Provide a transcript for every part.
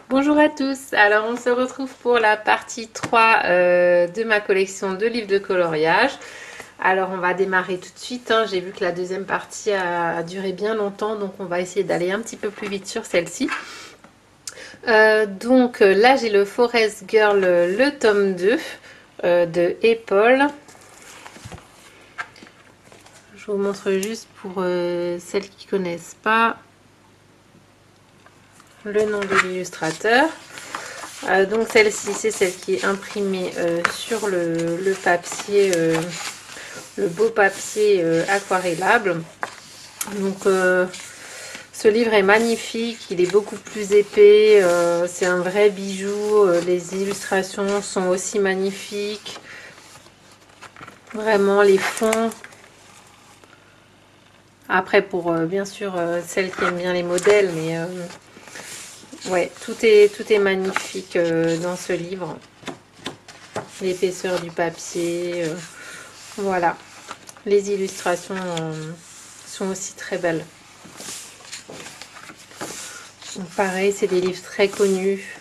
Bonjour à tous, alors on se retrouve pour la partie 3 de ma collection de livres de coloriage. Alors on va démarrer tout de suite, hein. J'ai vu que la deuxième partie a duré bien longtemps, donc on va essayer d'aller un petit peu plus vite sur celle-ci. Là j'ai le Forest Girl, le tome 2 de Apple. Je vous montre juste pour celles qui ne connaissent pas le nom de l'illustrateur. Donc celle-ci, c'est celle qui est imprimée sur le papier, le beau papier aquarellable. Donc ce livre est magnifique, il est beaucoup plus épais, c'est un vrai bijou, les illustrations sont aussi magnifiques. Vraiment les fonds. Après pour bien sûr celles qui aiment bien les modèles, mais ouais, tout est magnifique dans ce livre. L'épaisseur du papier, voilà. Les illustrations sont aussi très belles. Donc pareil, c'est des livres très connus.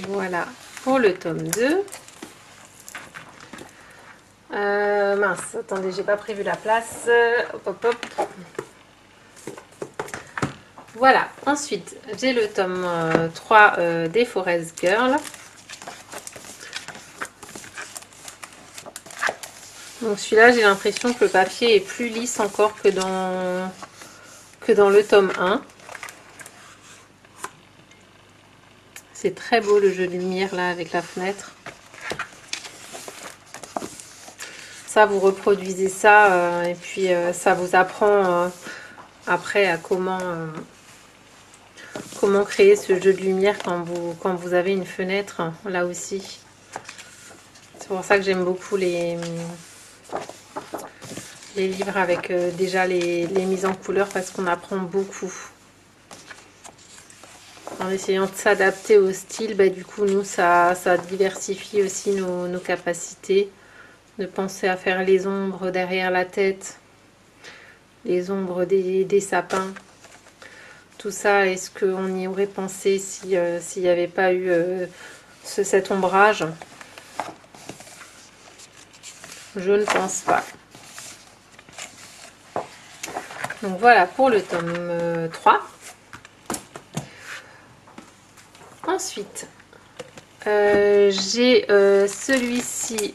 Voilà pour le tome 2. Mince, attendez, j'ai pas prévu la place. Hop, hop, hop. Voilà, ensuite j'ai le tome 3 des Forest Girl. Donc celui-là, j'ai l'impression que le papier est plus lisse encore que dans le tome 1. C'est très beau le jeu de lumière là avec la fenêtre. Ça, vous reproduisez ça et puis ça vous apprend après à comment créer ce jeu de lumière quand vous avez une fenêtre là aussi. C'est pour ça que j'aime beaucoup les livres avec déjà les mises en couleur, parce qu'on apprend beaucoup. En essayant de s'adapter au style, bah, du coup, nous, ça diversifie aussi nos capacités. De penser à faire les ombres derrière la tête, les ombres des sapins. Tout ça, est-ce qu'on y aurait pensé s'il n'y avait pas eu cet ombrage? Je ne pense pas. Donc voilà pour le tome 3. Ensuite, j'ai celui-ci,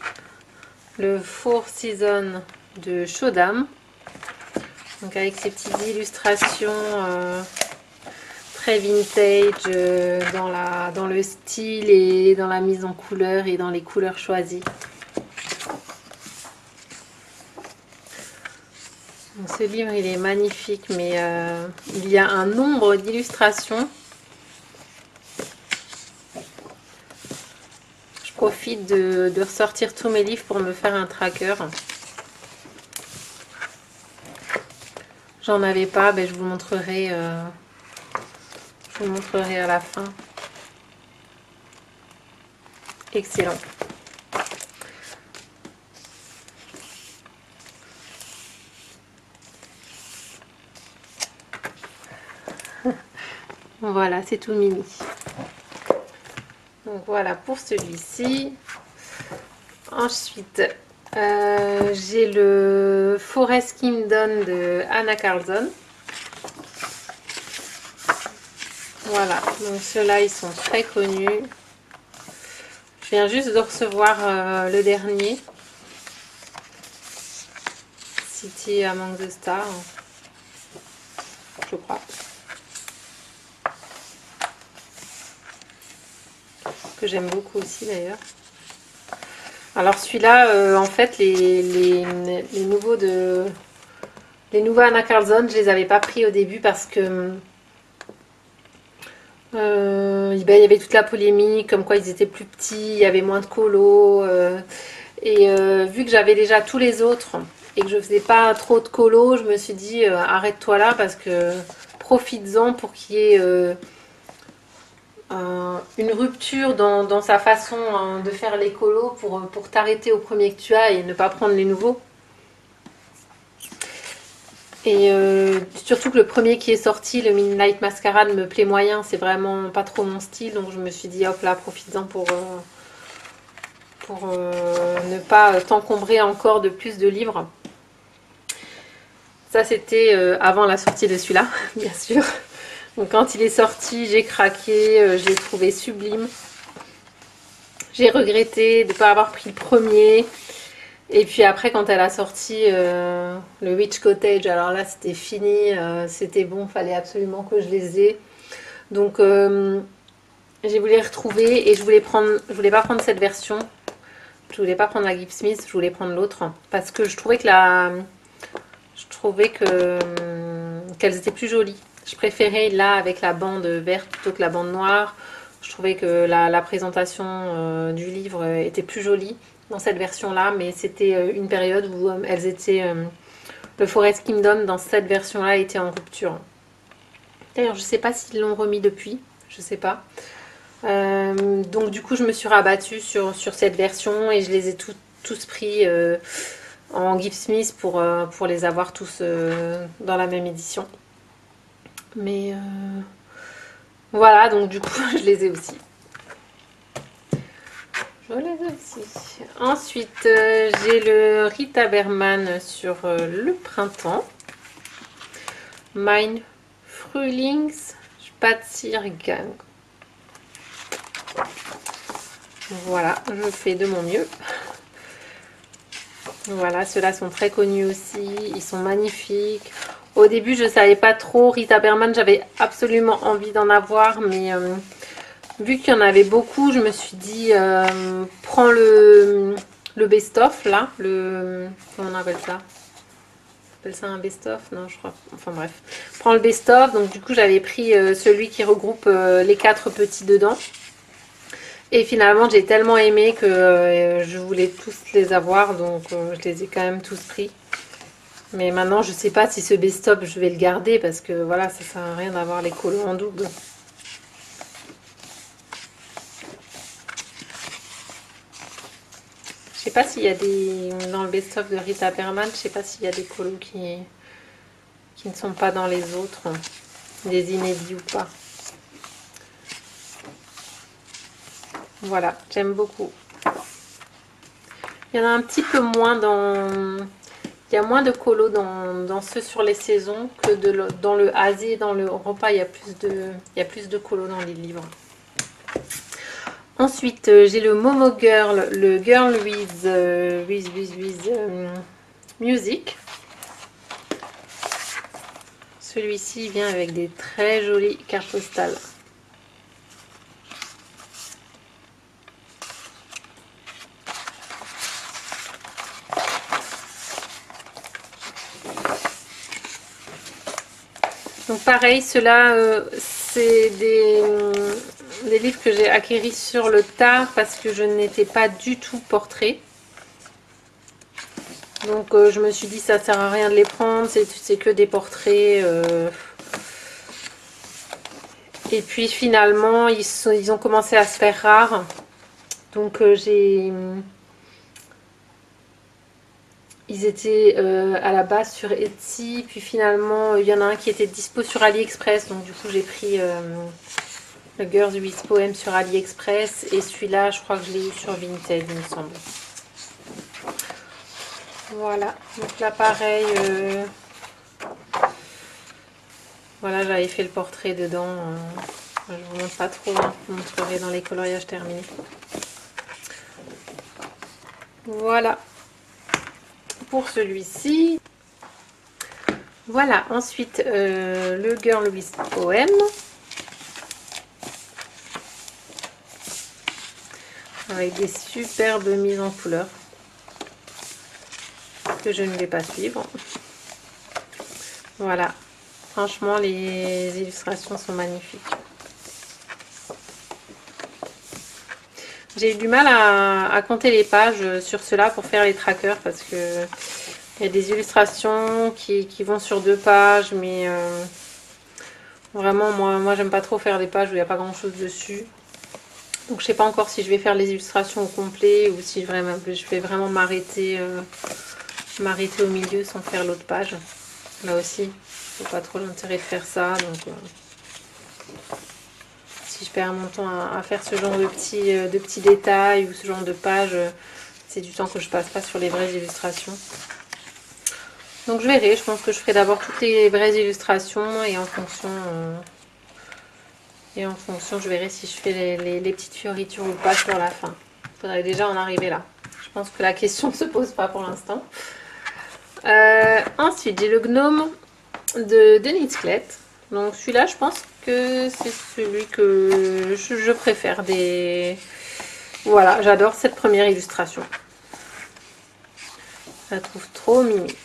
le Four Seasons de Shodam. Donc avec ces petites illustrations très vintage dans le style et dans la mise en couleur et dans les couleurs choisies. Donc ce livre il est magnifique, mais il y a un nombre d'illustrations. Je profite de ressortir tous mes livres pour me faire un tracker. J'en avais pas, ben je vous montrerai à la fin. Excellent. Voilà, c'est tout mini. Donc voilà pour celui-ci. Ensuite, j'ai le Forest Kingdom de Anna Carlson. Voilà, donc ceux-là, ils sont très connus. Je viens juste de recevoir le dernier. City Among the Stars, je crois. Que j'aime beaucoup aussi d'ailleurs. Alors celui-là, en fait, les nouveaux Anna Carlson, je les avais pas pris au début parce que il y avait toute la polémique, comme quoi ils étaient plus petits, il y avait moins de colos. Vu que j'avais déjà tous les autres et que je faisais pas trop de colos, je me suis dit arrête-toi là, parce que profites-en pour qu'il y ait une rupture dans sa façon de faire les colos pour t'arrêter au premier que tu as et ne pas prendre les nouveaux. Et surtout que le premier qui est sorti, le Midnight Masquerade, me plaît moyen. C'est vraiment pas trop mon style. Donc je me suis dit, hop là, profites-en pour ne pas t'encombrer encore de plus de livres. Ça, c'était avant la sortie de celui-là, bien sûr. Donc quand il est sorti, j'ai craqué, je l'ai trouvé sublime. J'ai regretté de ne pas avoir pris le premier. Et puis après, quand elle a sorti le Witch Cottage, alors là, c'était fini. C'était bon, fallait absolument que je les ai. Donc, j'ai voulu les retrouver et je voulais pas prendre cette version. Je voulais pas prendre la Gift Smith, je voulais prendre l'autre. Parce que je trouvais qu'elles étaient plus jolies. Je préférais là avec la bande verte plutôt que la bande noire. Je trouvais que la présentation du livre était plus jolie dans cette version-là, mais c'était une période où elles étaient... le Forest Kingdom dans cette version-là était en rupture. D'ailleurs, je sais pas s'ils l'ont remis depuis, je sais pas. Donc du coup, je me suis rabattue sur cette version et je les ai tous pris en Gift Smith pour les avoir tous dans la même édition. Mais voilà, donc du coup, je les ai aussi. Je les ai aussi. Ensuite, j'ai le Rita Berman sur le printemps. Mein Frühlingsspaziergang. Voilà, je fais de mon mieux. Voilà, ceux-là sont très connus aussi. Ils sont magnifiques. Au début, je ne savais pas trop. Rita Berman, j'avais absolument envie d'en avoir. Mais vu qu'il y en avait beaucoup, je me suis dit, prends le best-of, là. Comment on appelle ça? On appelle ça un best-of? Non, je crois. Enfin bref. Prends le best-of. Donc du coup, j'avais pris celui qui regroupe les 4 petits dedans. Et finalement, j'ai tellement aimé que je voulais tous les avoir, donc je les ai quand même tous pris. Mais maintenant, je sais pas si ce best-of, je vais le garder, parce que voilà, ça sert à rien d'avoir les colos en double. Je sais pas s'il y a dans le best-of de Rita Berman, je sais pas s'il y a des colos qui ne sont pas dans les autres, des inédits ou pas. Voilà, j'aime beaucoup. Il y en a un petit peu moins dans... Il y a moins de colos dans ceux sur les saisons que dans le Asie et dans le repas. Il y a plus de colos dans les livres. Ensuite, j'ai le Momo Girl, le Girl with Music. Celui-ci vient avec des très jolies cartes postales. Donc pareil, ceux-là, c'est des livres que j'ai acquéris sur le tard parce que je n'étais pas du tout portrait. Donc je me suis dit ça sert à rien de les prendre, c'est que des portraits. Et puis finalement, ils ont commencé à se faire rares. Donc ils étaient à la base sur Etsy, puis finalement il y en a un qui était dispo sur AliExpress, donc du coup j'ai pris le Girls with Poem sur AliExpress, et celui-là je crois que je l'ai eu sur Vinted, il me semble. Voilà, donc là pareil, voilà, j'avais fait le portrait dedans, je vous montre pas trop, hein, je vous montrerai dans les coloriages terminés. Voilà pour celui-ci. Voilà, ensuite le Girl with Poem. Avec des superbes mises en couleur que je ne vais pas suivre. Voilà, franchement les illustrations sont magnifiques. J'ai eu du mal à compter les pages sur cela pour faire les trackers parce que il y a des illustrations qui vont sur 2 pages, mais vraiment moi j'aime pas trop faire des pages où il n'y a pas grand chose dessus. Donc je sais pas encore si je vais faire les illustrations au complet ou si je vais vraiment m'arrêter au milieu sans faire l'autre page. Là aussi, je vois pas trop l'intérêt de faire ça. Donc, si je perds mon temps à faire ce genre de petits détails ou ce genre de pages, c'est du temps que je passe pas sur les vraies illustrations. Donc je verrai, je pense que je ferai d'abord toutes les vraies illustrations et en fonction, je verrai si je fais les petites fioritures ou pas sur la fin. Il faudrait déjà en arriver là. Je pense que la question ne se pose pas pour l'instant. Ensuite, j'ai le gnome de Nitclette. Donc celui-là, je pense que c'est celui que je préfère des... Voilà, j'adore cette première illustration. Je la trouve trop mimi.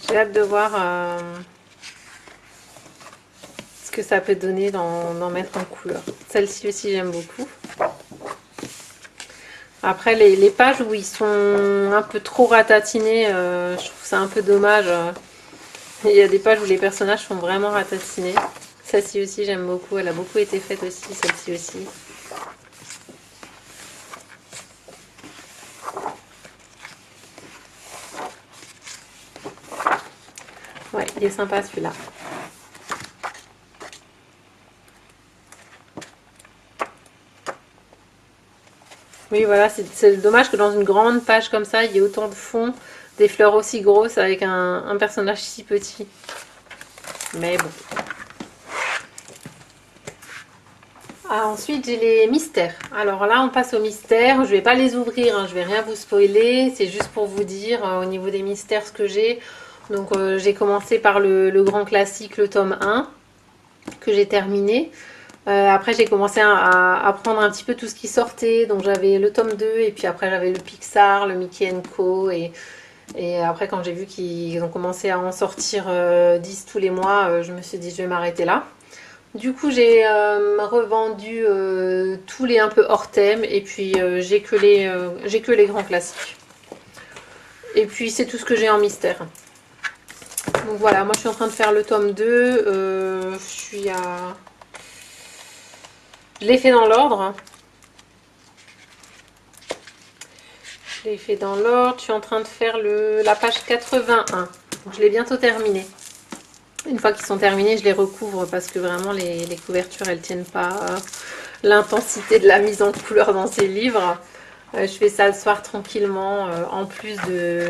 J'ai hâte de voir ce que ça peut donner d'en mettre en couleur. Celle-ci aussi, j'aime beaucoup. Après, les pages où ils sont un peu trop ratatinés, je trouve ça un peu dommage. Il y a des pages où les personnages sont vraiment ratatinés. Celle-ci aussi, j'aime beaucoup. Elle a beaucoup été faite aussi, celle-ci aussi. Ouais, il est sympa celui-là. Oui, voilà, c'est dommage que dans une grande page comme ça, il y ait autant de fond, des fleurs aussi grosses avec un personnage si petit. Mais bon. Ah, ensuite, j'ai les mystères. Alors là, on passe aux mystères. Je vais pas les ouvrir, hein, je vais rien vous spoiler. C'est juste pour vous dire au niveau des mystères ce que j'ai. Donc, j'ai commencé par le grand classique, le tome 1, que j'ai terminé. Après, j'ai commencé à prendre un petit peu tout ce qui sortait. Donc, j'avais le tome 2 et puis après, j'avais le Pixar, le Mickey Co. Et après, quand j'ai vu qu'ils ont commencé à en sortir 10 tous les mois, je me suis dit, je vais m'arrêter là. Du coup, j'ai revendu tous les un peu hors thème. Et puis, j'ai que les grands classiques. Et puis, c'est tout ce que j'ai en mystère. Donc voilà, moi, je suis en train de faire le tome 2. Je suis à... Je l'ai fait dans l'ordre. Je l'ai fait dans l'ordre. Je suis en train de faire la page 81. Donc, je l'ai bientôt terminé. Une fois qu'ils sont terminés, je les recouvre parce que vraiment les couvertures, elles tiennent pas l'intensité de la mise en couleur dans ces livres. Je fais ça le soir tranquillement, en plus des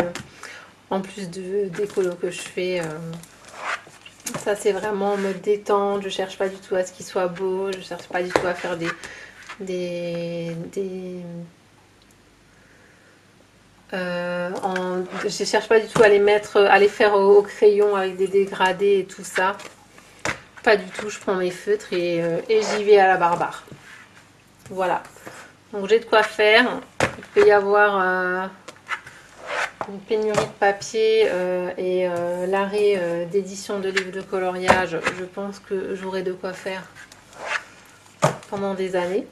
colos que je fais. Ça, c'est vraiment en mode détente. Je cherche pas du tout à ce qu'il soit beau. Je cherche pas du tout à faire je cherche pas du tout à les faire au crayon avec des dégradés et tout ça. Pas du tout, je prends mes feutres et j'y vais à la barbare. Voilà. Donc j'ai de quoi faire. Il peut y avoir une pénurie de papier et l'arrêt d'édition de livres de coloriage. Je pense que j'aurai de quoi faire pendant des années.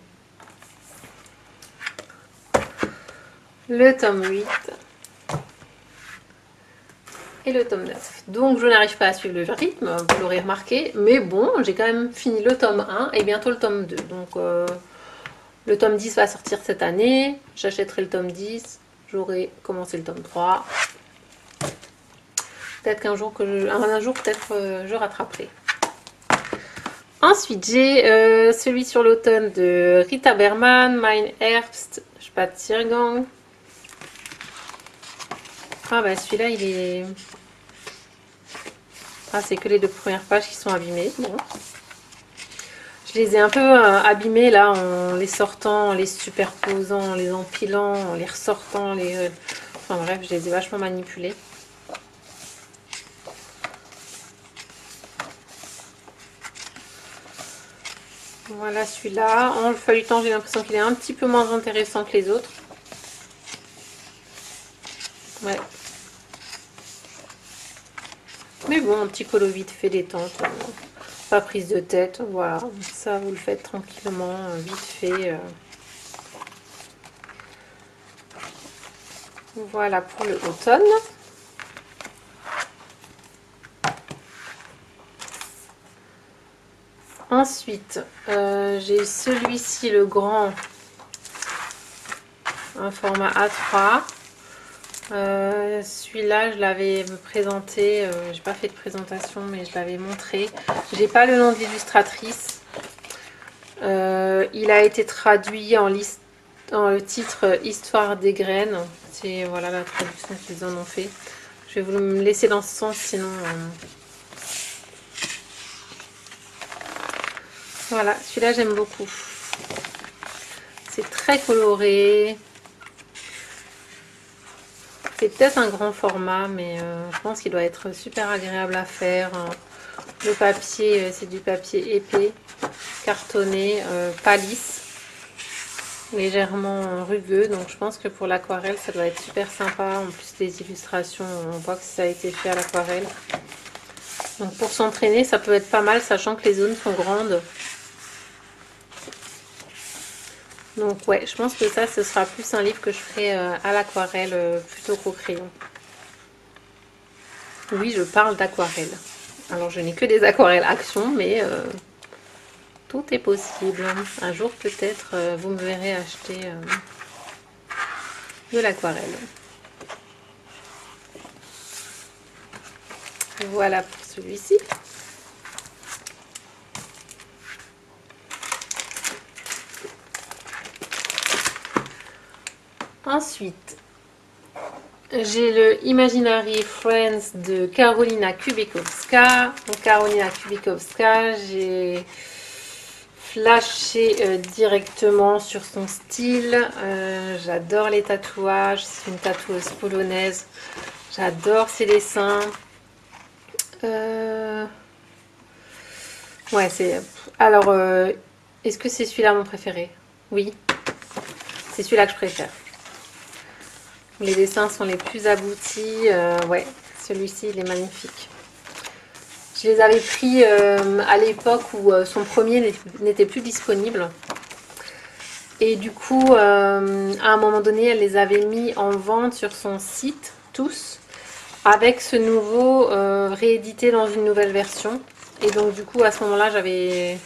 Le tome 8 et le tome 9. Donc je n'arrive pas à suivre le rythme, vous l'aurez remarqué, mais bon, j'ai quand même fini le tome 1 et bientôt le tome 2. Donc le tome 10 va sortir cette année, j'achèterai le tome 10, j'aurai commencé le tome 3. Peut-être qu'un jour, peut-être je rattraperai. Ensuite, j'ai celui sur l'automne de Rita Berman, Mein Herbst, Spaziergang. Ah bah celui-là, il est... Ah, c'est que les 2 premières pages qui sont abîmées. Bon. Je les ai un peu abîmées là, en les sortant, en les superposant, en les empilant, en les ressortant. Enfin bref, je les ai vachement manipulés. Voilà celui-là. En le feuilletant, j'ai l'impression qu'il est un petit peu moins intéressant que les autres. Ouais. Mais bon, un petit colo vite fait détente. Pas prise de tête. Voilà. Ça, vous le faites tranquillement, vite fait. Voilà pour le automne. Ensuite, j'ai celui-ci, le grand, un format A3. Celui-là, je l'avais présenté, j'ai pas fait de présentation, mais je l'avais montré. J'ai pas le nom de l'illustratrice. Il a été traduit en le titre Histoire des graines. C'est voilà la traduction qu'ils en ont fait. Je vais vous me laisser dans ce sens, sinon... Voilà, celui-là j'aime beaucoup. C'est très coloré. C'est peut-être un grand format, mais je pense qu'il doit être super agréable à faire. Le papier, c'est du papier épais, cartonné, pas lisse, légèrement rugueux. Donc je pense que pour l'aquarelle, ça doit être super sympa. En plus des illustrations, on voit que ça a été fait à l'aquarelle. Donc pour s'entraîner, ça peut être pas mal, sachant que les zones sont grandes. Donc ouais, je pense que ça, ce sera plus un livre que je ferai à l'aquarelle plutôt qu'au crayon. Oui, je parle d'aquarelle. Alors je n'ai que des aquarelles action, mais tout est possible. Un jour peut-être, vous me verrez acheter de l'aquarelle. Voilà pour celui-ci. Ensuite, j'ai le Imaginary Friends de Karolina Kubikowska. Donc, Karolina Kubikowska, j'ai flashé directement sur son style. J'adore les tatouages. C'est une tatoueuse polonaise. J'adore ses dessins. Ouais, c'est... Alors, est-ce que c'est celui-là mon préféré? Oui, c'est celui-là que je préfère. Les dessins sont les plus aboutis. Ouais, celui-ci, il est magnifique. Je les avais pris à l'époque où son premier n'était plus disponible. Et du coup, à un moment donné, elle les avait mis en vente sur son site, tous, avec ce nouveau réédité dans une nouvelle version. Et donc, du coup, à ce moment-là, j'avais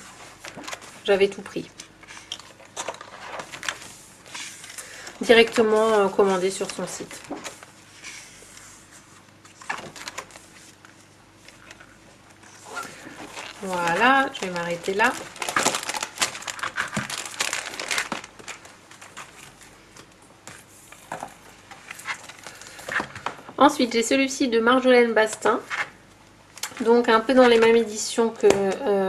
tout pris. Directement commandé sur son site. Voilà, je vais m'arrêter là. Ensuite, j'ai celui-ci de Marjolaine Bastin. Donc un peu dans les mêmes éditions que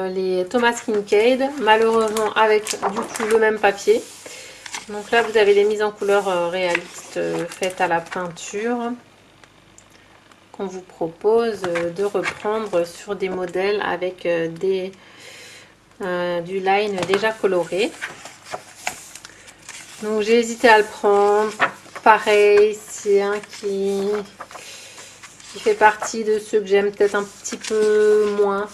les Thomas Kinkade. Malheureusement avec du coup le même papier. Donc là, vous avez les mises en couleur réalistes faites à la peinture. Qu'on vous propose de reprendre sur des modèles avec du line déjà coloré. Donc j'ai hésité à le prendre. Pareil, c'est un qui fait partie de ceux que j'aime peut-être un petit peu moins.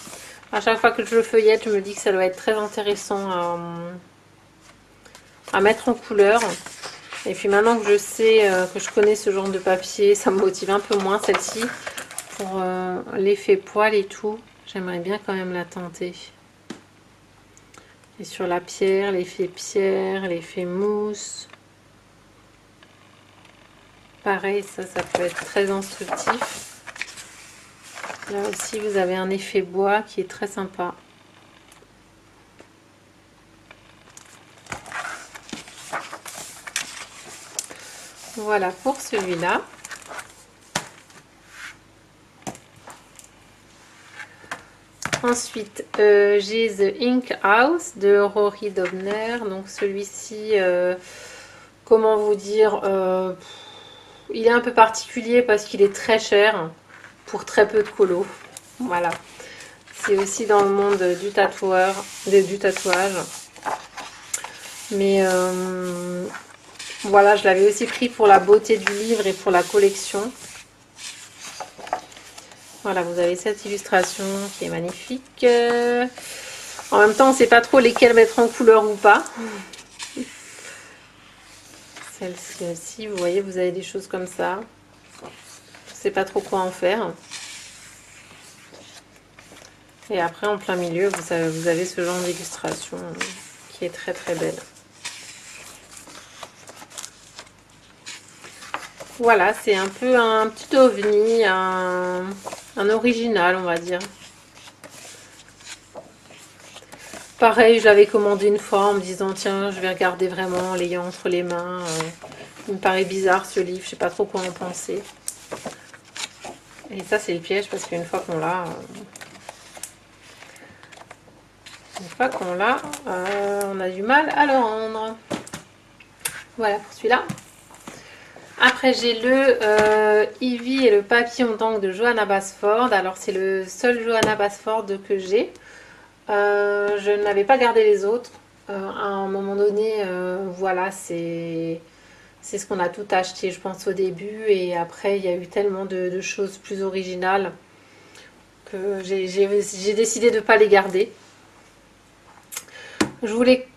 À chaque fois que je le feuillette, je me dis que ça doit être très intéressant à mettre en couleur. Et puis maintenant que je sais, que je connais ce genre de papier, ça me motive un peu moins celle-ci. Pour l'effet poil et tout, j'aimerais bien quand même la tenter. Et sur la pierre, l'effet mousse. Pareil, ça peut être très instructif. Là aussi, vous avez un effet bois qui est très sympa. Voilà pour celui-là. Ensuite, j'ai The Ink House de Rory Dobner. Donc celui-ci, comment vous dire, il est un peu particulier parce qu'il est très cher pour très peu de colo. Voilà. C'est aussi dans le monde du tatouage. Mais voilà, je l'avais aussi pris pour la beauté du livre et pour la collection. Voilà, vous avez cette illustration qui est magnifique. En même temps, on ne sait pas trop lesquelles mettre en couleur ou pas. Celle-ci aussi, vous voyez, vous avez des choses comme ça. Je ne sais pas trop quoi en faire. Et après, en plein milieu, vous avez ce genre d'illustration qui est très très belle. Voilà, c'est un peu un petit ovni, un original, on va dire. Pareil, je l'avais commandé une fois en me disant, tiens, je vais regarder vraiment en l'ayant entre les mains. Il me paraît bizarre ce livre, je sais pas trop quoi en penser. Et ça, c'est le piège parce qu'une fois qu'on l'a, on a du mal à le rendre. Voilà pour celui-là. Après, j'ai le Ivy et le papillon d'encre de Johanna Basford. Alors, c'est le seul Johanna Basford que j'ai. Je n'avais pas gardé les autres. À un moment donné, voilà, c'est ce qu'on a tout acheté, je pense, au début. Et après, il y a eu tellement de choses plus originales que j'ai décidé de ne pas les garder. Je voulais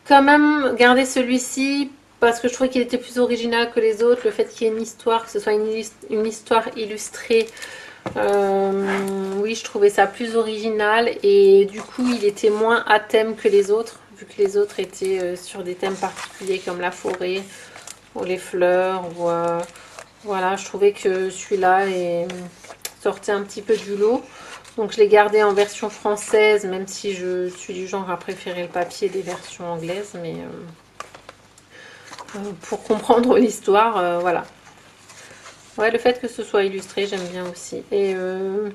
quand même garder celui-ci parce que je trouvais qu'il était plus original que les autres. Le fait qu'il y ait une histoire, que ce soit une histoire illustrée, oui, je trouvais ça plus original et du coup, il était moins à thème que les autres, vu que les autres étaient sur des thèmes particuliers comme la forêt ou les fleurs. Voilà, je trouvais que celui-là sortait un petit peu du lot. Donc je l'ai gardé en version française, même si je suis du genre à préférer le papier des versions anglaises, mais pour comprendre l'histoire, voilà. Ouais, le fait que ce soit illustré, j'aime bien aussi. Et je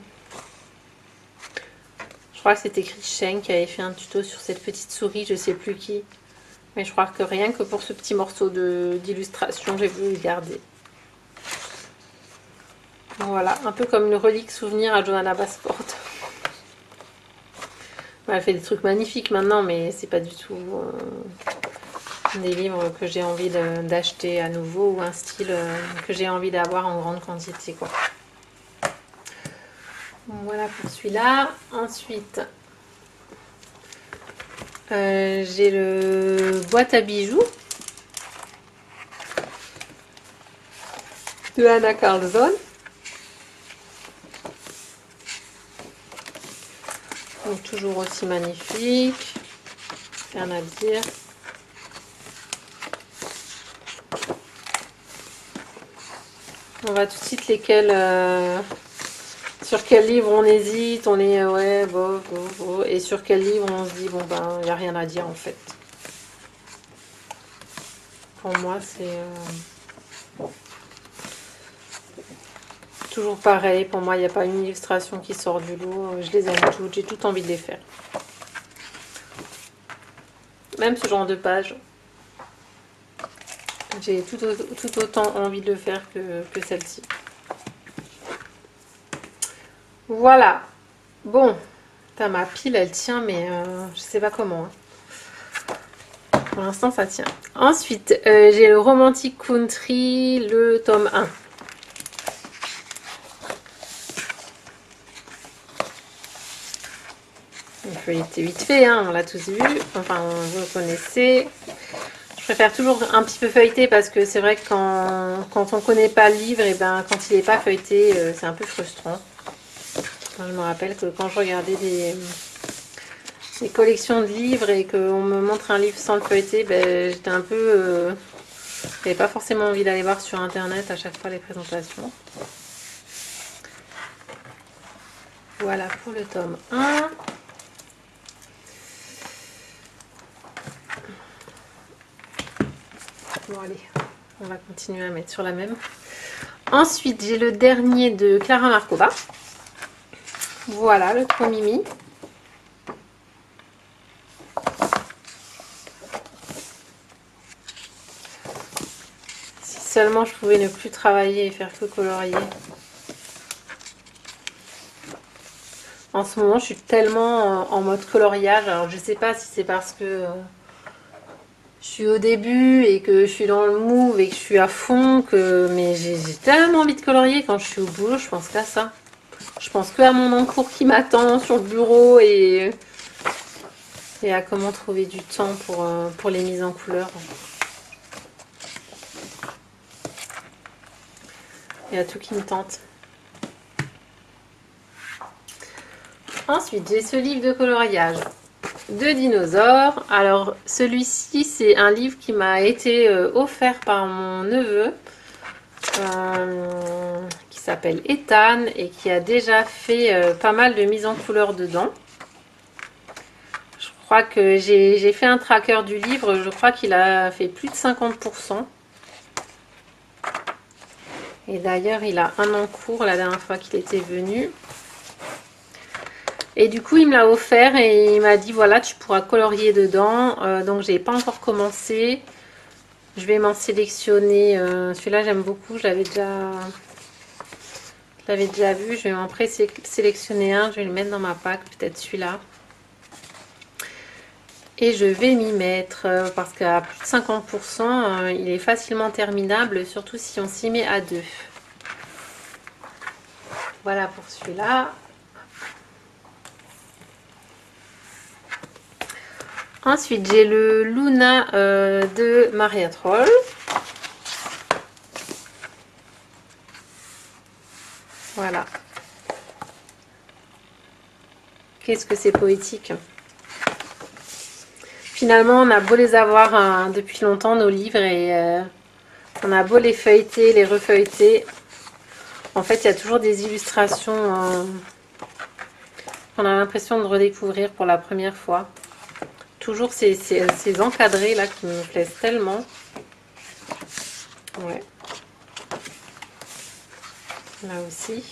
crois que c'était Christian qui avait fait un tuto sur cette petite souris, je sais plus qui. Mais je crois que rien que pour ce petit morceau d'illustration, j'ai voulu le garder. Voilà, un peu comme une relique souvenir à Johanna Basford. Elle fait des trucs magnifiques maintenant, mais c'est pas du tout des livres que j'ai envie d'acheter à nouveau ou un style que j'ai envie d'avoir en grande quantité, quoi. Voilà pour celui-là. Ensuite, j'ai le boîte à bijoux de Anna Carlson. Donc toujours aussi magnifique, rien à dire. On va tout de suite lesquels, sur quel livre on hésite, on est ouais, bof, et sur quel livre on se dit bon ben il n'y a rien à dire en fait. Pour moi c'est toujours pareil, pour moi il n'y a pas une illustration qui sort du lot, je les aime toutes, j'ai tout envie de les faire. Même ce genre de page, j'ai tout autant envie de le faire que celle-ci. Voilà. Bon, ma pile elle tient, mais je sais pas comment. Pour l'instant ça tient. Ensuite, j'ai le Romantic Country, le tome 1. Il feuilleté vite fait, hein, on l'a tous vu. Enfin, vous le connaissez. Je préfère toujours un petit peu feuilleter parce que c'est vrai que quand on connaît pas le livre, et ben quand il n'est pas feuilleté, c'est un peu frustrant. Je me rappelle que quand je regardais des collections de livres et qu'on me montre un livre sans le feuilleter, ben, j'étais un peu... j'avais pas forcément envie d'aller voir sur internet à chaque fois les présentations. Voilà pour le tome 1. Bon allez, on va continuer à mettre sur la même. Ensuite, j'ai le dernier de Clara Markova. Voilà, le Trop Mimi. Si seulement je pouvais ne plus travailler et faire que colorier. En ce moment, je suis tellement en mode coloriage. Alors, je sais pas si c'est parce que je suis au début et que je suis dans le move et que je suis à fond, mais j'ai tellement envie de colorier quand je suis au boulot, je pense qu'à ça. Je pense que à mon encours qui m'attend sur le bureau et à comment trouver du temps pour les mises en couleur. Il y a tout qui me tente. Ensuite, j'ai ce livre de coloriage de dinosaures. Alors, celui-ci, c'est un livre qui m'a été offert par mon neveu. qui s'appelle Ethan et qui a déjà fait pas mal de mise en couleur dedans. Je crois que j'ai fait un tracker du livre, je crois qu'il a fait plus de 50%. Et d'ailleurs, il a un an cours la dernière fois qu'il était venu. Et du coup, il me l'a offert et il m'a dit, voilà, tu pourras colorier dedans. Donc, j'ai pas encore commencé. Je vais m'en sélectionner. Celui-là, j'aime beaucoup. Je l'avais déjà vu. Je vais m'en présélectionner un. Je vais le mettre dans ma pack, peut-être celui-là. Et je vais m'y mettre parce qu'à plus de 50%, il est facilement terminable, surtout si on s'y met à deux. Voilà pour celui-là. Ensuite, j'ai le Luna de Maria Troll. Voilà. Qu'est-ce que c'est poétique. Finalement, on a beau les avoir depuis longtemps, nos livres, et on a beau les feuilleter, les refeuilleter. En fait, il y a toujours des illustrations qu'on a l'impression de redécouvrir pour la première fois. Toujours ces encadrés là qui me plaisent tellement. Ouais. Là aussi.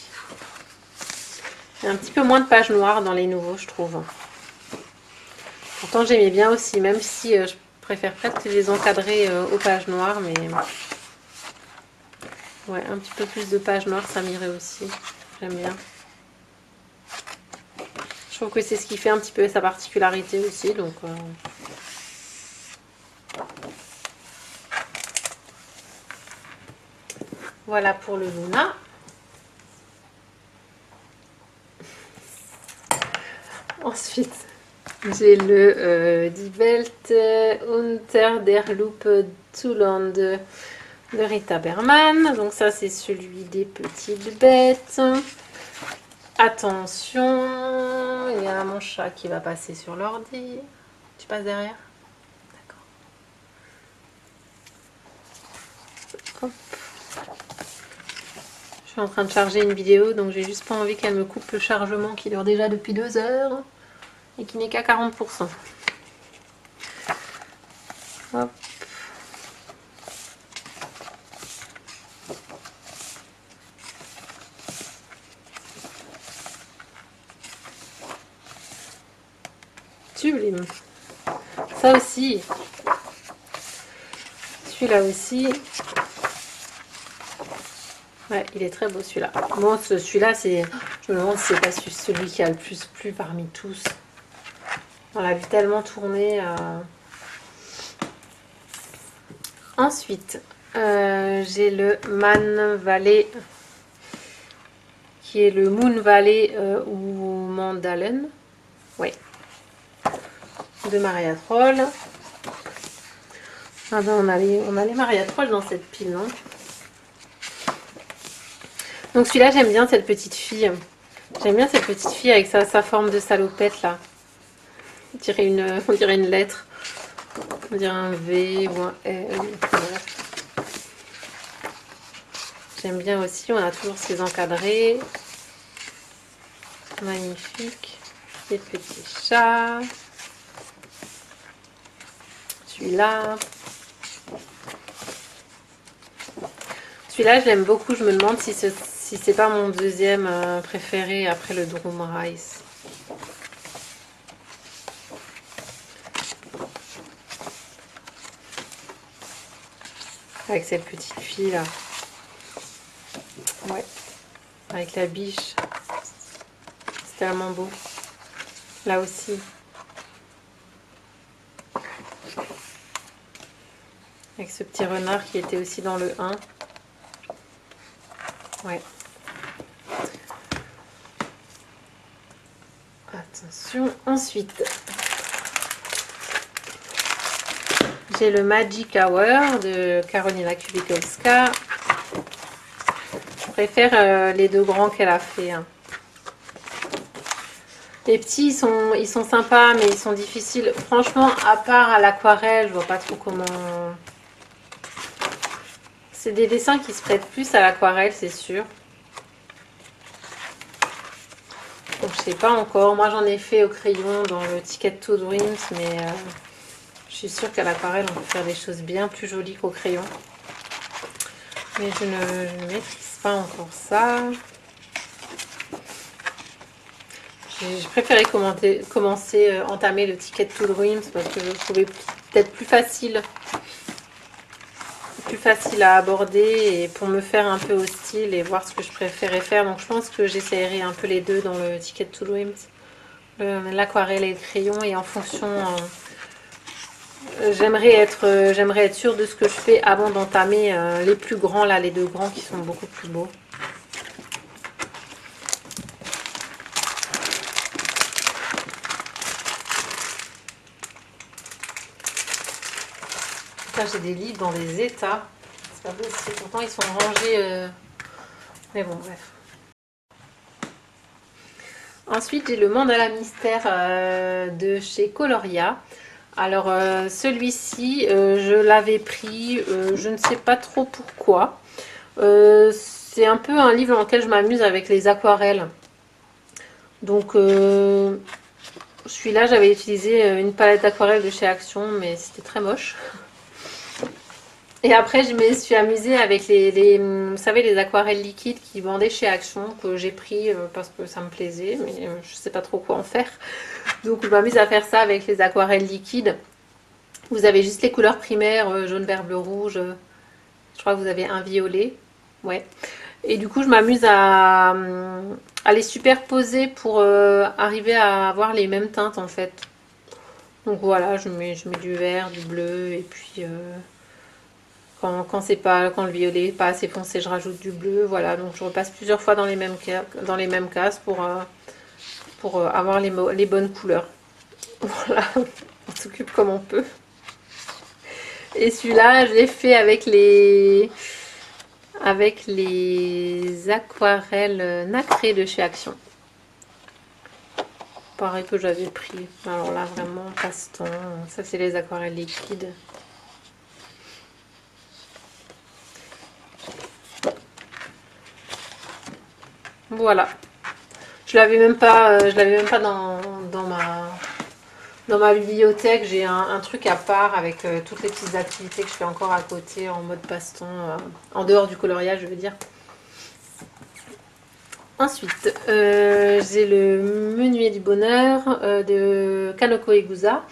Il y a un petit peu moins de pages noires dans les nouveaux, je trouve. Pourtant, j'aimais bien aussi, même si je préfère presque les encadrer aux pages noires, mais ouais, un petit peu plus de pages noires, ça m'irait aussi. J'aime bien. Je trouve que c'est ce qui fait un petit peu sa particularité aussi, donc... Voilà pour le Luna. Ensuite, j'ai le Die Welt unter der Lupe Zuland de Rita Berman. Donc ça, c'est celui des petites bêtes. Attention, il y a mon chat qui va passer sur l'ordi. Tu passes derrière? D'accord. Hop. Je suis en train de charger une vidéo, donc j'ai juste pas envie qu'elle me coupe le chargement qui dure déjà depuis 2 heures et qui n'est qu'à 40%. Hop. Sublime. Ça aussi. Celui-là aussi. Ouais, il est très beau celui-là. Bon, celui-là, c'est... Je me demande si c'est pas celui qui a le plus plu parmi tous. On l'a vu tellement tourner. Ensuite, j'ai le Man Valley, qui est le Moon Valley ou Mandalen. Oui. De Maria Troll. Ah ben on a les Maria Troll dans cette pile, non? Donc celui-là, j'aime bien cette petite fille. J'aime bien cette petite fille avec sa forme de salopette là. On dirait une lettre. On dirait un V ou un L. J'aime bien aussi, on a toujours ces encadrés. Magnifique. Les petits chats. Celui-là. Celui-là, je l'aime beaucoup. Je me demande si c'est pas mon deuxième préféré après le Drum Rice. Avec cette petite fille là. Ouais. Avec la biche. C'est tellement beau. Là aussi. Avec ce petit renard qui était aussi dans le 1. Ouais. Attention. Ensuite, j'ai le Magic Hour de Karolina Kubikolska. Je préfère les deux grands qu'elle a fait. Hein. Les petits, ils sont sympas, mais ils sont difficiles. Franchement, à part à l'aquarelle, je vois pas trop comment... C'est des dessins qui se prêtent plus à l'aquarelle, c'est sûr. Donc je sais pas encore. Moi j'en ai fait au crayon dans le Ticket to Dreams, mais je suis sûre qu'à l'aquarelle on peut faire des choses bien plus jolies qu'au crayon. Mais je ne maîtrise pas encore ça. J'ai préféré entamer le Ticket to Dreams parce que je trouvais peut-être plus facile à aborder et pour me faire un peu au style et voir ce que je préférais faire. Donc je pense que j'essaierai un peu les deux dans le Ticket to Dreams, l'aquarelle et le crayon, et en fonction, j'aimerais être sûre de ce que je fais avant d'entamer les plus grands, là, les deux grands qui sont beaucoup plus beaux. J'ai des livres dans des états, c'est pas possible, pourtant ils sont rangés, mais bon bref. Ensuite j'ai le mandala mystère de chez Coloria. Alors celui-ci je l'avais pris, je ne sais pas trop pourquoi. C'est un peu un livre dans lequel je m'amuse avec les aquarelles. Donc celui-là j'avais utilisé une palette d'aquarelle de chez Action, mais c'était très moche. Et après, je me suis amusée avec vous savez, les aquarelles liquides qui vendaient chez Action, que j'ai pris parce que ça me plaisait, mais je sais pas trop quoi en faire. Donc, je m'amuse à faire ça avec les aquarelles liquides. Vous avez juste les couleurs primaires, jaune, vert, bleu, rouge. Je crois que vous avez un violet. Ouais. Et du coup, je m'amuse à les superposer pour arriver à avoir les mêmes teintes, en fait. Donc voilà, je mets du vert, du bleu, et puis... quand le violet n'est pas assez foncé, je rajoute du bleu. Voilà, donc je repasse plusieurs fois dans les mêmes cases pour avoir les bonnes couleurs. Voilà, on s'occupe comme on peut. Et celui-là, je l'ai fait avec les aquarelles nacrées de chez Action. Pareil que j'avais pris. Alors là, vraiment, passe-temps. Ça, c'est les aquarelles liquides. Voilà. Je l'avais même pas dans ma bibliothèque. J'ai un truc à part avec toutes les petites activités que je fais encore à côté en mode passe-temps, en dehors du coloriage, je veux dire. Ensuite, j'ai le Menuet du bonheur de Kanoko Egusa.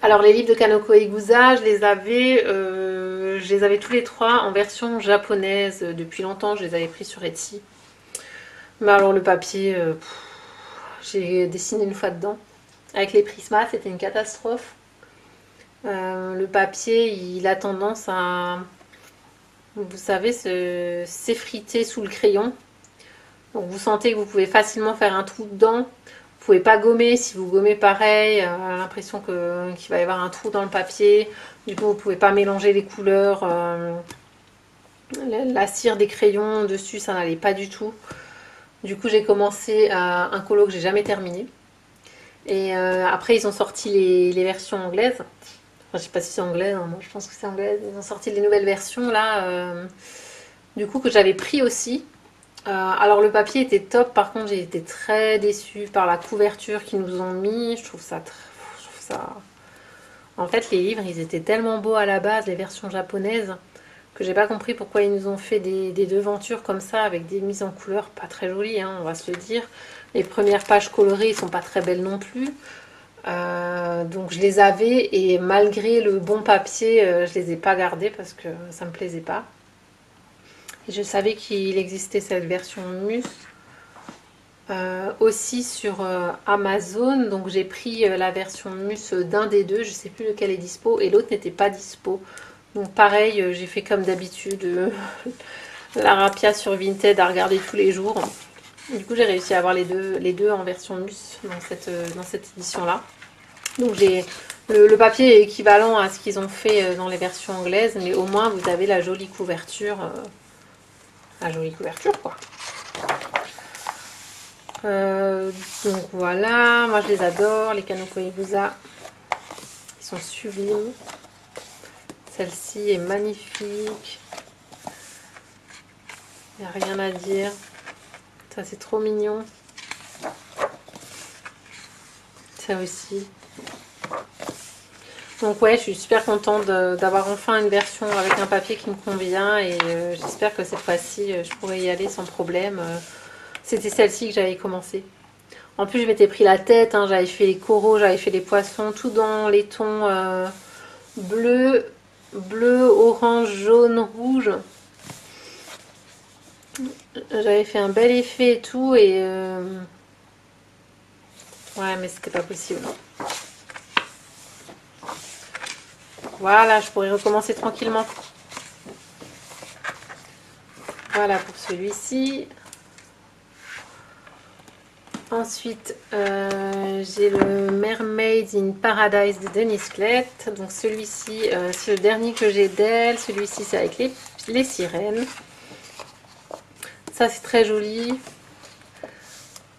Alors les livres de Kanoko Egusa, je les avais tous les trois en version japonaise depuis longtemps. Je les avais pris sur Etsy. Mais alors le papier, j'ai dessiné une fois dedans. Avec les Prisma, c'était une catastrophe. Le papier, il a tendance à, vous savez, s'effriter sous le crayon. Donc vous sentez que vous pouvez facilement faire un trou dedans. Vous pouvez pas gommer. Si vous gommez pareil, l'impression qu'il va y avoir un trou dans le papier. Du coup, vous pouvez pas mélanger les couleurs. La cire des crayons dessus, ça n'allait pas du tout. Du coup, j'ai commencé un colo que j'ai jamais terminé. Et après, ils ont sorti les versions anglaises. Enfin, je sais pas si c'est anglais, hein, moi je pense que c'est anglais. Ils ont sorti les nouvelles versions là, du coup, que j'avais pris aussi. Alors le papier était top, par contre j'ai été très déçue par la couverture qu'ils nous ont mis. Je trouve ça... En fait, les livres, ils étaient tellement beaux à la base, les versions japonaises, que j'ai pas compris pourquoi ils nous ont fait des devantures comme ça avec des mises en couleur pas très jolies, hein, on va se le dire. Les premières pages colorées ne sont pas très belles non plus. Donc je les avais et malgré le bon papier, je les ai pas gardés parce que ça me plaisait pas. Et je savais qu'il existait cette version Mus aussi sur Amazon. Donc j'ai pris la version Mus d'un des deux, je sais plus lequel est dispo, et l'autre n'était pas dispo. Donc pareil, j'ai fait comme d'habitude la rapia sur Vinted à regarder tous les jours. Du coup j'ai réussi à avoir les deux en version Mus dans cette édition là. Donc j'ai le papier est équivalent à ce qu'ils ont fait dans les versions anglaises, mais au moins vous avez la jolie couverture. La jolie couverture quoi. Donc voilà, moi je les adore, les Kanoko Egusa. Ils sont sublimes. Celle-ci est magnifique. Il n'y a rien à dire. Ça, c'est trop mignon. Ça aussi. Donc ouais, je suis super contente d'avoir enfin une version avec un papier qui me convient. Et j'espère que cette fois-ci, je pourrai y aller sans problème. C'était celle-ci que j'avais commencé. En plus, je m'étais pris la tête. Hein, j'avais fait les coraux, j'avais fait les poissons. Tout dans les tons bleu, orange, jaune, rouge. J'avais fait un bel effet et tout. Et ouais, mais c'était pas possible. Voilà, je pourrais recommencer tranquillement. Voilà pour celui-ci. Ensuite, j'ai le Mermaids in Paradise de Denise Klett. Donc celui-ci, c'est le dernier que j'ai d'elle. Celui-ci, c'est avec les sirènes. Ça, c'est très joli.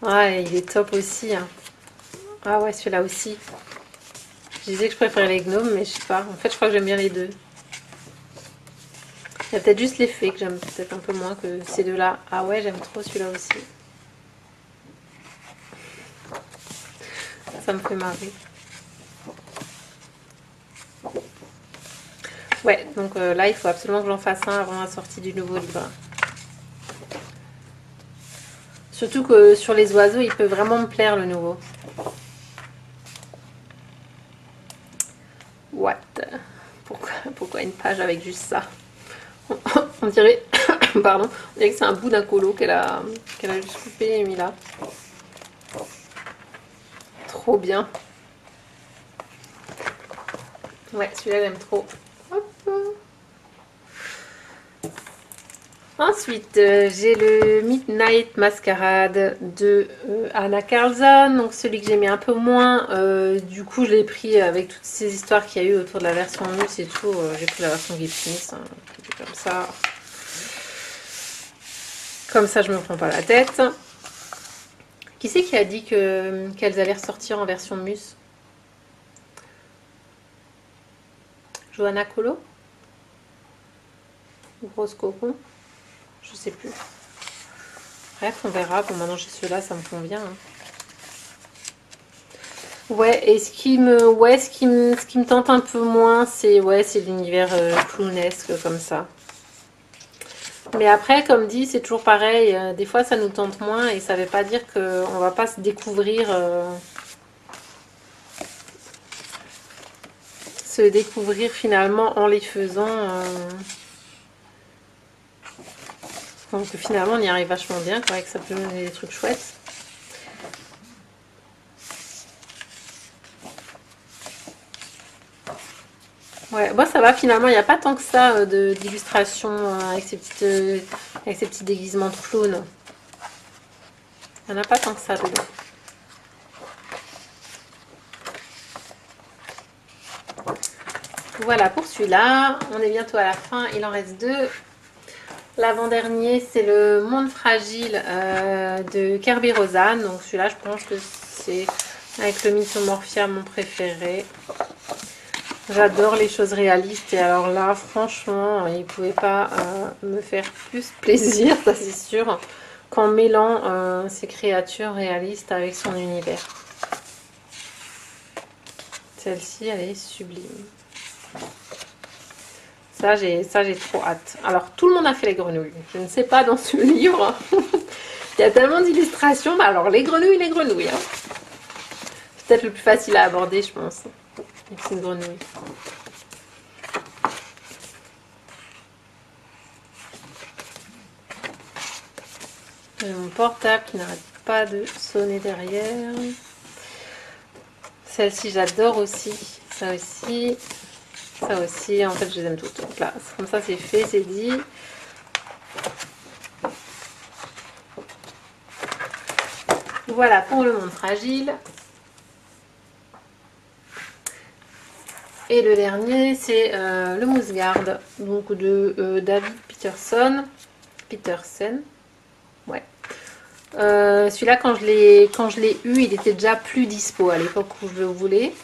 Ouais, il est top aussi. Hein. Ah ouais, celui-là aussi. Je disais que je préférais les gnomes, mais je sais pas. En fait, je crois que j'aime bien les deux. Il y a peut-être juste l'effet que j'aime peut-être un peu moins que ces deux-là. Ah ouais, j'aime trop celui-là aussi. Ça me fait marrer. Ouais, donc là, il faut absolument que j'en fasse un avant la sortie du nouveau livre. Surtout que sur les oiseaux, il peut vraiment me plaire le nouveau. What? Pourquoi une page avec juste ça? On dirait, pardon, on dirait que c'est un bout d'un colo qu'elle a juste coupé et mis là. Trop bien. Ouais, celui-là j'aime trop. Hop. Ensuite, j'ai le Midnight Masquerade de Anna Carlson. Donc celui que j'aimais un peu moins. Du coup, je l'ai pris avec toutes ces histoires qu'il y a eu autour de la version Mus et tout. J'ai pris la version Gift Smith, hein, comme ça. Comme ça, je me prends pas la tête. Qui c'est qui a dit qu'elles allaient ressortir en version Mus? Johanna Colo? Grosse Cocon? Je sais plus. Bref, on verra. Bon, maintenant j'ai ceux-là, ça me convient. Hein. Ouais, et ce qui me tente un peu moins, c'est l'univers clownesque comme ça. Mais après, comme dit, c'est toujours pareil. Des fois, ça nous tente moins et ça veut pas dire qu'on va pas se découvrir. Se découvrir finalement en les faisant. Donc finalement, on y arrive vachement bien, quoi, que ça peut donner des trucs chouettes. Ouais, bon, ça va finalement, il n'y a pas tant que ça d'illustrations avec ces petits déguisements de clown. Il n'y en a pas tant que ça dedans. Voilà pour celui-là. On est bientôt à la fin, il en reste deux. L'avant-dernier, c'est le Monde Fragile de Kerby Rosanne. Donc celui-là, je pense que c'est avec le Mythomorphia mon préféré. J'adore les choses réalistes et alors là, franchement, il ne pouvait pas me faire plus plaisir, ça c'est sûr, qu'en mêlant ces créatures réalistes avec son univers. Celle-ci, elle est sublime. Ça, j'ai trop hâte. Alors, tout le monde a fait les grenouilles. Je ne sais pas dans ce livre. Il y a tellement d'illustrations. Bah, alors, les grenouilles. Hein. C'est peut-être le plus facile à aborder, je pense. C'est une grenouille. J'ai mon portable qui n'arrête pas de sonner derrière. Celle-ci, j'adore aussi. Ça aussi. Ça aussi, en fait, je les aime toutes. Donc là, comme ça, c'est fait, c'est dit. Voilà pour le Monde Fragile. Et le dernier, c'est le Moussegarde, donc de David Peterson. Ouais. Celui-là, quand je l'ai eu, il était déjà plus dispo à l'époque où je le voulais.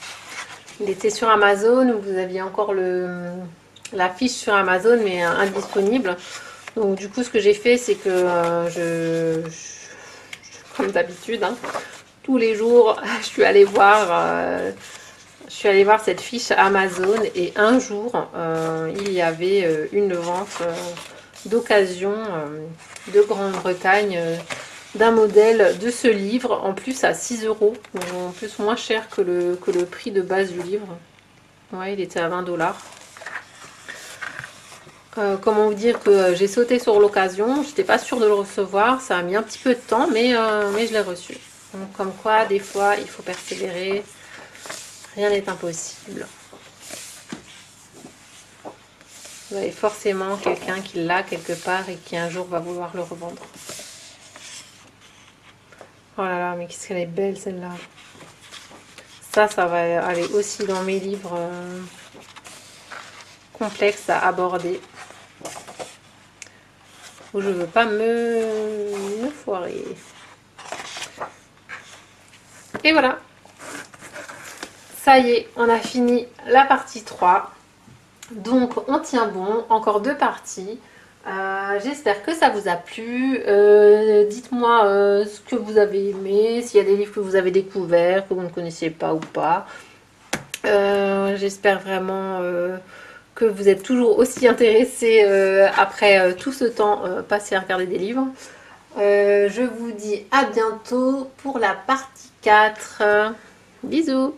Il était sur Amazon où vous aviez encore le la fiche sur Amazon, mais indisponible. Donc du coup, ce que j'ai fait, c'est que comme d'habitude, hein, tous les jours, je suis allée voir cette fiche Amazon et un jour, il y avait une vente d'occasion de Grande-Bretagne d'un modèle de ce livre, en plus à 6 euros, donc en plus moins cher que le prix de base du livre. Ouais, il était à 20 $. Comment vous dire que j'ai sauté sur l'occasion, j'étais pas sûre de le recevoir, ça a mis un petit peu de temps, mais je l'ai reçu. Donc comme quoi, des fois, il faut persévérer, rien n'est impossible. Vous avez forcément quelqu'un qui l'a quelque part et qui un jour va vouloir le revendre. Oh là là, mais qu'est-ce qu'elle est belle celle-là. Ça va aller aussi dans mes livres complexes à aborder. Où je veux pas me foirer. Et voilà. Ça y est, on a fini la partie 3. Donc on tient bon, encore 2 parties. J'espère que ça vous a plu. Dites-moi ce que vous avez aimé, s'il y a des livres que vous avez découverts, que vous ne connaissiez pas ou pas. J'espère vraiment que vous êtes toujours aussi intéressés après tout ce temps passé à regarder des livres. Je vous dis à bientôt pour la partie 4. Bisous!